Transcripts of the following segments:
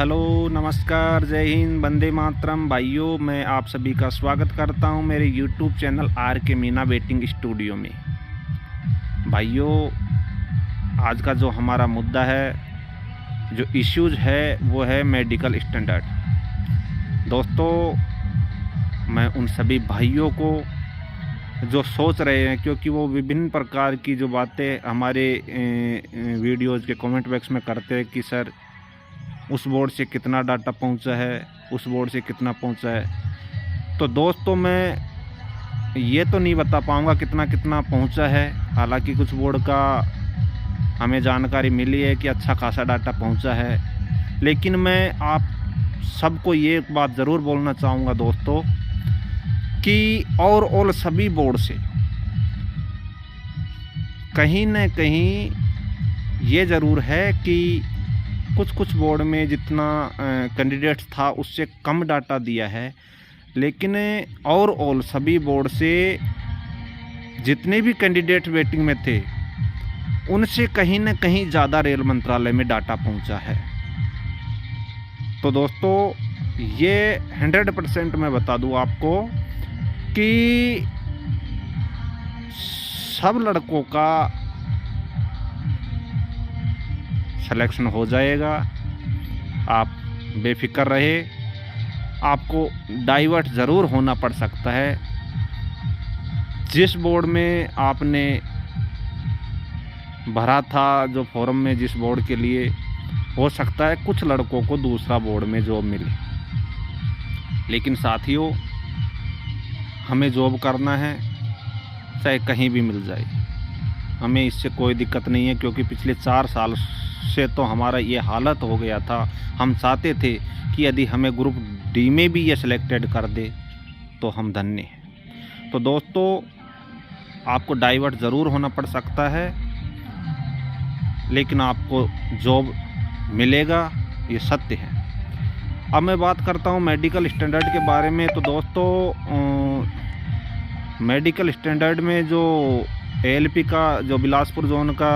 Hello, नमस्कार, जय हिंद, वंदे मातरम। भाइयों, मैं आप सभी का स्वागत करता हूं मेरे यूट्यूब चैनल आर के मीना वेटिंग स्टूडियो में। भाइयों, आज का जो हमारा मुद्दा है, जो इश्यूज है, वो है मेडिकल स्टैंडर्ड। दोस्तों, मैं उन सभी भाइयों को जो सोच रहे हैं, क्योंकि वो विभिन्न प्रकार की जो बातें हमारे वीडियोज़ के कमेंट बॉक्स में करते हैं कि सर उस बोर्ड से कितना डाटा पहुंचा है, उस बोर्ड से कितना पहुंचा है। तो दोस्तों, मैं ये तो नहीं बता पाऊंगा कितना कितना पहुंचा है। हालांकि कुछ बोर्ड का हमें जानकारी मिली है कि अच्छा खासा डाटा पहुंचा है, लेकिन मैं आप सबको ये बात ज़रूर बोलना चाहूँगा दोस्तों कि ओवरऑल सभी बोर्ड से कहीं न कहीं ये ज़रूर है कि कुछ बोर्ड में जितना कैंडिडेट्स था उससे कम डाटा दिया है, लेकिन ओवरऑल सभी बोर्ड से जितने भी कैंडिडेट वेटिंग में थे उनसे कहीं न कहीं ज़्यादा रेल मंत्रालय में डाटा पहुंचा है। तो दोस्तों, ये 100% मैं बता दूं आपको कि सब लड़कों का सिलेक्शन हो जाएगा। आप बेफिक्र रहे, आपको डाइवर्ट ज़रूर होना पड़ सकता है। जिस बोर्ड में आपने भरा था, जो फॉर्म में जिस बोर्ड के लिए, हो सकता है कुछ लड़कों को दूसरा बोर्ड में जॉब मिले, लेकिन साथियों, हमें जॉब करना है, चाहे कहीं भी मिल जाए, हमें इससे कोई दिक्कत नहीं है। क्योंकि पिछले 4 साल से तो हमारा ये हालत हो गया था। हम चाहते थे कि यदि हमें ग्रुप डी में भी ये सिलेक्टेड कर दे तो हम धन्य हैं। तो दोस्तों, आपको डाइवर्ट ज़रूर होना पड़ सकता है, लेकिन आपको जॉब मिलेगा, ये सत्य है। अब मैं बात करता हूँ मेडिकल स्टैंडर्ड के बारे में। तो दोस्तों, मेडिकल स्टैंडर्ड में जो एएलपी का, जो बिलासपुर जोन का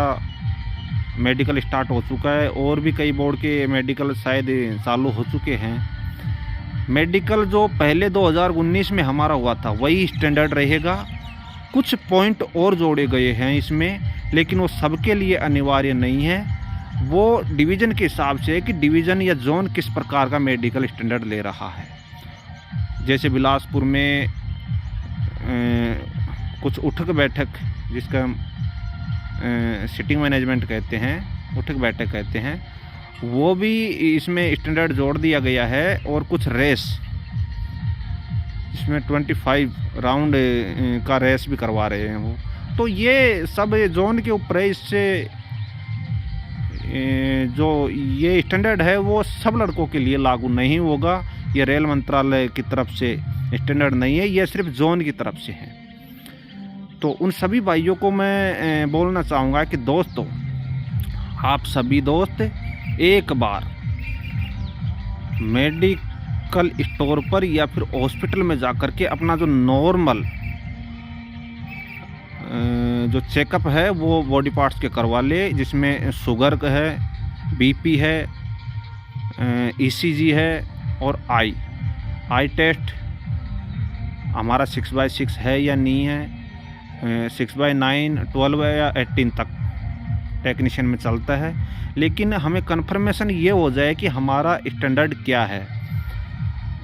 मेडिकल स्टार्ट हो चुका है, और भी कई बोर्ड के मेडिकल शायद चालू हो चुके हैं। मेडिकल जो पहले 2019 में हमारा हुआ था वही स्टैंडर्ड रहेगा। कुछ पॉइंट और जोड़े गए हैं इसमें, लेकिन वो सबके लिए अनिवार्य नहीं है। वो डिवीज़न के हिसाब से है कि डिवीज़न या जोन किस प्रकार का मेडिकल स्टैंडर्ड ले रहा है। जैसे बिलासपुर में कुछ उठक बैठक, जिसका सिटिंग मैनेजमेंट कहते हैं, उठक बैठक कहते हैं, वो भी इसमें स्टैंडर्ड जोड़ दिया गया है। और कुछ रेस, इसमें 25 राउंड का रेस भी करवा रहे हैं वो। तो ये सब जोन के ऊपर है। इससे जो ये स्टैंडर्ड है वो सब लड़कों के लिए लागू नहीं होगा। ये रेल मंत्रालय की तरफ से स्टैंडर्ड नहीं है, ये सिर्फ जोन की तरफ से है। तो उन सभी भाइयों को मैं बोलना चाहूँगा कि दोस्तों, आप सभी दोस्त एक बार मेडिकल स्टोर पर या फिर हॉस्पिटल में जाकर के अपना जो नॉर्मल जो चेकअप है वो बॉडी पार्ट्स के करवा ले, जिसमें शुगर है, बीपी है, ईसीजी है और आई टेस्ट हमारा 6/6 है या नहीं है, 6/9, 12 या 18 तक टेक्नीशियन में चलता है। लेकिन हमें कन्फर्मेशन ये हो जाए कि हमारा स्टैंडर्ड क्या है।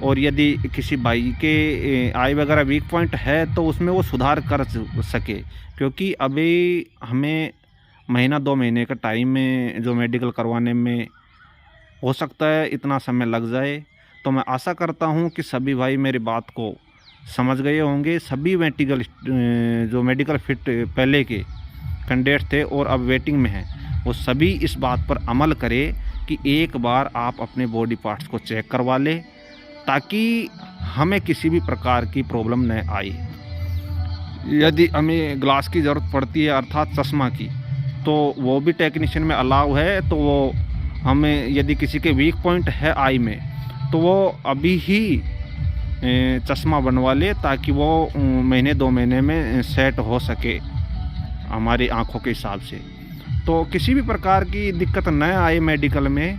और यदि किसी भाई के आई वगैरह वीक पॉइंट है तो उसमें वो सुधार कर सके, क्योंकि अभी हमें महीना 2 महीने का टाइम में जो मेडिकल करवाने में हो सकता है इतना समय लग जाए। तो मैं आशा करता हूँ कि सभी भाई मेरी बात को समझ गए होंगे। सभी जो मेडिकल फिट पहले के कैंडिडेट थे और अब वेटिंग में हैं, वो सभी इस बात पर अमल करें कि एक बार आप अपने बॉडी पार्ट्स को चेक करवा लें, ताकि हमें किसी भी प्रकार की प्रॉब्लम न आए। यदि हमें ग्लास की ज़रूरत पड़ती है, अर्थात चश्मा की, तो वो भी टेक्नीशियन में अलाउ है। तो वो हमें, यदि किसी के वीक पॉइंट है आई में, तो वो अभी ही चश्मा बनवा ले, ताकि वो महीने 2 महीने में सेट हो सके हमारी आँखों के हिसाब से। तो किसी भी प्रकार की दिक्कत न आए मेडिकल में,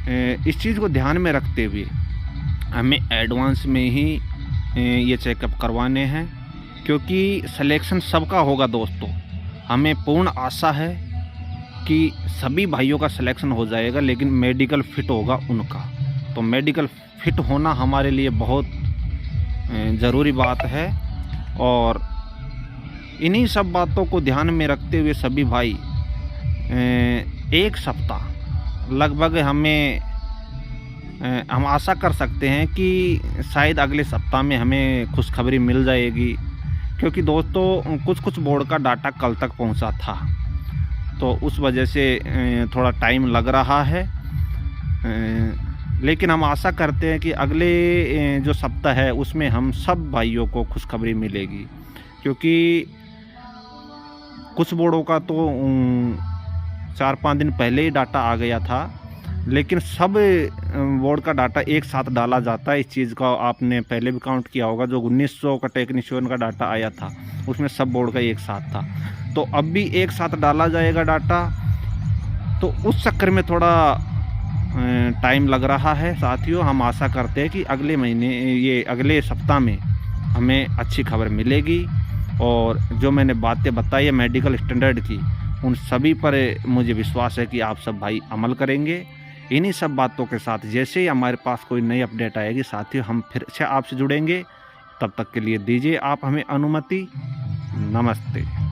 इस चीज़ को ध्यान में रखते हुए हमें एडवांस में ही ये चेकअप करवाने हैं, क्योंकि सिलेक्शन सबका होगा दोस्तों। हमें पूर्ण आशा है कि सभी भाइयों का सिलेक्शन हो जाएगा, लेकिन मेडिकल फिट होगा उनका। तो मेडिकल फिट होना हमारे लिए बहुत ज़रूरी बात है, और इन्हीं सब बातों को ध्यान में रखते हुए सभी भाई एक सप्ताह लगभग हम आशा कर सकते हैं कि शायद अगले सप्ताह में हमें खुशखबरी मिल जाएगी, क्योंकि दोस्तों कुछ बोर्ड का डाटा कल तक पहुंचा था, तो उस वजह से थोड़ा टाइम लग रहा है। लेकिन हम आशा करते हैं कि अगले जो सप्ताह है उसमें हम सब भाइयों को खुशखबरी मिलेगी, क्योंकि कुछ बोर्डों का तो 4-5 दिन पहले ही डाटा आ गया था, लेकिन सब बोर्ड का डाटा एक साथ डाला जाता है। इस चीज़ का आपने पहले भी काउंट किया होगा, जो 1900 का टेक्नीशियन का डाटा आया था उसमें सब बोर्ड का एक साथ था। तो अब भी एक साथ डाला जाएगा डाटा, तो उस चक्कर में थोड़ा टाइम लग रहा है साथियों। हम आशा करते हैं कि अगले महीने, ये अगले सप्ताह में हमें अच्छी खबर मिलेगी, और जो मैंने बातें बताई है मेडिकल स्टैंडर्ड की, उन सभी पर मुझे विश्वास है कि आप सब भाई अमल करेंगे। इन्हीं सब बातों के साथ जैसे ही हमारे पास कोई नई अपडेट आएगी साथियों, हम फिर से आपसे जुड़ेंगे। तब तक के लिए दीजिए आप हमें अनुमति। नमस्ते।